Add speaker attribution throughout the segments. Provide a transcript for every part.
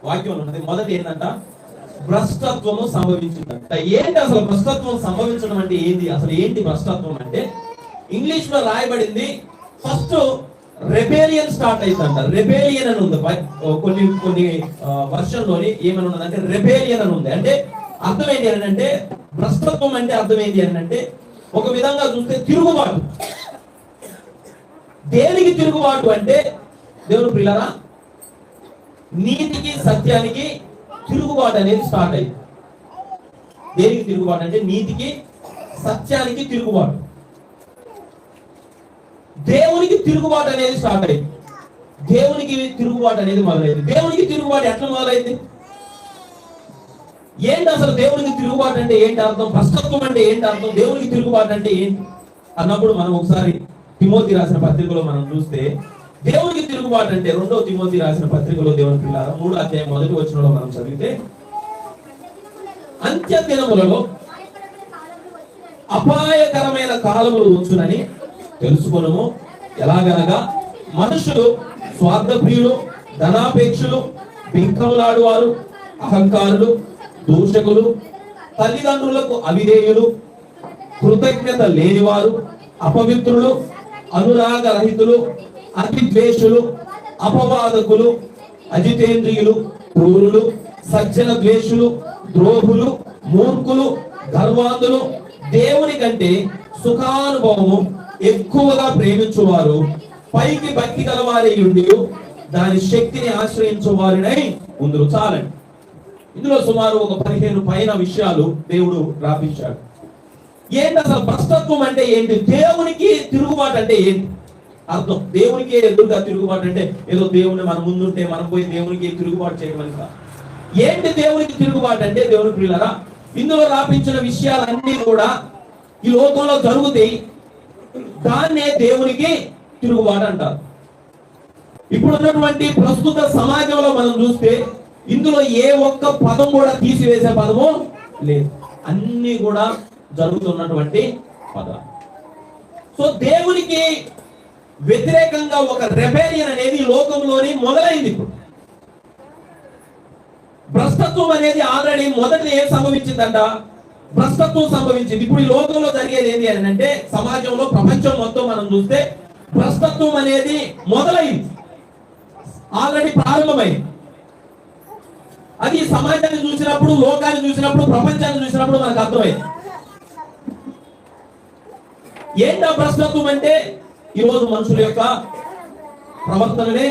Speaker 1: వాక్యంలో ఉన్నది. మొదటి ఏంటంట, భ్రష్టత్వము సంభవించిందంట. ఏంటి అసలు భ్రష్టత్వం సంభవించడం అంటే ఏంటి? అసలు ఏంటి భ్రష్టత్వం అంటే? ఇంగ్లీష్ లో రాయబడింది, ఫస్ట్ రెబేలియన్ స్టార్ట్ అవుతుందంట. రెబేలియన్ అని ఉంది కొన్ని వర్షన్ లోని. ఏమని ఉన్నదంటే రెబేలియన్ అని ఉంది. అంటే అర్థం ఏంటి అని అంటే, భ్రష్టత్వం అంటే అర్థం ఏంటి అని అంటే, ఒక విధంగా చూస్తే తిరుగుబాటు. దేనికి తిరుగుబాటు అంటే, దేవుని ప్రియులారా, నీతికి సత్యానికి తిరుగుబాటు అనేది స్టార్ట్ అయింది. దేనికి తిరుగుబాటు అంటే నీతికి సత్యానికి తిరుగుబాటు. దేవునికి తిరుగుబాటు అనేది స్టార్ట్ అయింది. దేవునికి తిరుగుబాటు అనేది మొదలైంది. దేవునికి తిరుగుబాటు ఎట్లా మొదలైంది? ఏంటి అసలు దేవునికి తిరుగుబాటు అంటే ఏంటి అర్థం? భ్రష్టత్వం అంటే ఏంటి అర్థం? దేవునికి తిరుగుబాటు అంటే ఏంటి అన్నప్పుడు మనం ఒకసారి తిమోతి రాసిన పత్రికలో మనం చూస్తే, దేవునికి తిరుగుబాటు అంటే 2వ తిమోతి రాసిన పత్రికలో దేవుని పిల్లల 3వ అధ్యాయం 1వ వచనంలో మనం చదివితే, అంత్య దినములలో అపాయకరమైన కాలములు వచ్చునని తెలుసుకొనుము. ఎలాగనగా మనుషులు స్వార్థప్రియులు, ధనాపేక్షులు, బింకములాడువారు, అహంకారులు, దూషకులు, తల్లిదండ్రులకు అవిధేయులు, కృతజ్ఞత లేనివారు, అపవిత్రులు, అనురాగ రహితులు, అతి ద్వేషులు, అపవాదకులు, అజితేంద్రియులు, క్రూరులు, సజ్జన ద్వేషులు, ద్రోహులు, మూర్ఖులు, గర్వాంధులు, దేవుని కంటే సుఖానుభవము ఎక్కువగా ప్రేమించువారు, పైకి భక్తి గలవారి ఉండి దాని శక్తిని ఆశ్రయించువారినై ఉందరు. చాలండి. ఇందులో సుమారు ఒక 15 పైన విషయాలు దేవుడు రాపించాడు. ఏంటి అసలు భ్రష్టత్వం అంటే ఏంటి? దేవునికి తిరుగుబాటు అంటే ఏంటి అర్థం? దేవునికి ఎదురుగా తిరుగుబాటు అంటే ఏదో దేవుని మన ముందుంటే మనం పోయి దేవునికి తిరుగుబాటు చేయడం కాదు. ఏంటి దేవునికి తిరుగుబాటు అంటే? దేవుని ప్రియులారా, ఇందులో రాపించిన విషయాలన్నీ కూడా ఈ లోకంలో జరుగుతాయి. దాన్నే దేవునికి తిరుగుబాటు అంటారు. ఇప్పుడు ఉన్నటువంటి ప్రస్తుత సమాజంలో మనం చూస్తే ఇందులో ఏ ఒక్క పదం కూడా తీసివేసే పదము లేదు. అన్ని కూడా జరుగుతున్నటువంటి పదాలు. సో దేవునికి వ్యతిరేకంగా ఒక రెబెలియన్ అనేది లోకంలోని మొదలైంది. ఇప్పుడు భ్రష్టత్వం అనేది ఆల్రెడీ మొదట ఏం సంభవించిందంట? భ్రష్టత్వం సంభవించింది. ఇప్పుడు ఈ లోకంలో జరిగేది ఏంటి అని అంటే, సమాజంలో ప్రపంచం మొత్తం మనం చూస్తే భ్రష్టత్వం అనేది మొదలైంది, ఆల్రెడీ ప్రారంభమైంది. అది సమాజాన్ని చూసినప్పుడు, లోకాన్ని చూసినప్పుడు, ప్రపంచాన్ని చూసినప్పుడు మనకు అర్థమైంది. ఏంటా భ్రష్టత్వం అంటే? ఈరోజు మనుషుల యొక్క ప్రవర్తననే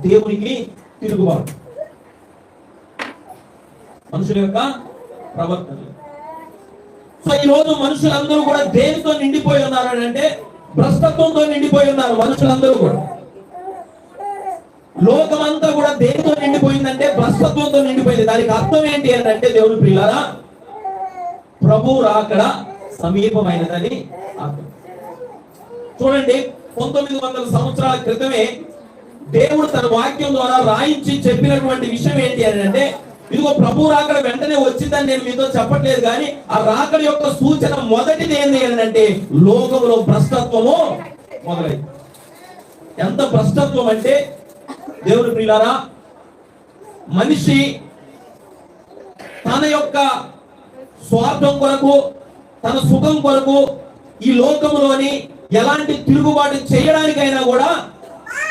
Speaker 1: దేవునికి తిరుగుబాటు. మనుషుల యొక్క ప్రవర్తన. సో ఈ రోజు మనుషులందరూ కూడా దేనితో నిండిపోయి ఉన్నారు అని అంటే, భ్రష్టత్వంతో నిండిపోయి ఉన్నారు మనుషులందరూ కూడా. లోకమంతా కూడా దేనితో నిండిపోయిందంటే భ్రష్టత్వంతో నిండిపోయింది. దానికి అర్థం ఏంటి అని అంటే, దేవుని ప్రియులారా, ప్రభువు రాకడ సమీపమైనదని అర్థం. చూడండి, 1900 సంవత్సరాల క్రితమే దేవుడు తన వాక్యం ద్వారా రాయించి చెప్పినటువంటి విషయం ఏంటి అని అంటే, ఇదిగో ప్రభు రాకడ వెంటనే వచ్చిందని నేను మీతో చెప్పట్లేదు, కానీ ఆ రాకడ యొక్క సూచన మొదటిది ఏంటి అని అంటే, లోకంలో భ్రష్టత్వము మొదలైంది. ఎంత భ్రష్టత్వం అంటే, దేవుని ప్రియులారా, మనిషి తన యొక్క స్వార్థం కొరకు, తన సుఖం కొరకు ఈ లోకంలోని ఎలాంటి తిరుగుబాటు చేయడానికైనా కూడా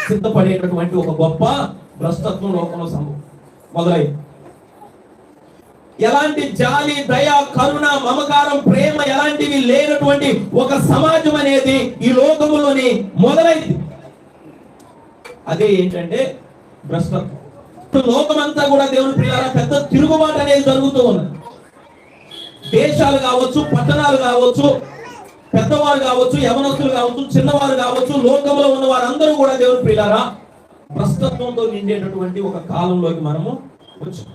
Speaker 1: సిద్ధపడేటటువంటి ఒక గొప్ప భ్రష్టత్వం లోకంలో మొదలైంది. ఎలాంటి జాలి, దయ, కరుణ, మమకారం, ప్రేమ ఎలాంటివి లేనటువంటి ఒక సమాజం అనేది ఈ లోకములోని మొదలైంది. అదే ఏంటంటే భ్రష్టత్వం. లోకమంతా కూడా దేవుని ప్రియులారా పెద్ద తిరుగుబాటు అనేది జరుగుతూ ఉన్నది. దేశాలు కావచ్చు, పట్టణాలు కావచ్చు, పెద్దవారు కావచ్చు, యవనస్తులు కావచ్చు, చిన్నవారు కావచ్చు, లోకంలో ఉన్న వారందరూ కూడా దేవుని ప్రియులారా భ్రష్టత్వంతో నిండేటటువంటి ఒక కాలంలోకి మనము వచ్చాం.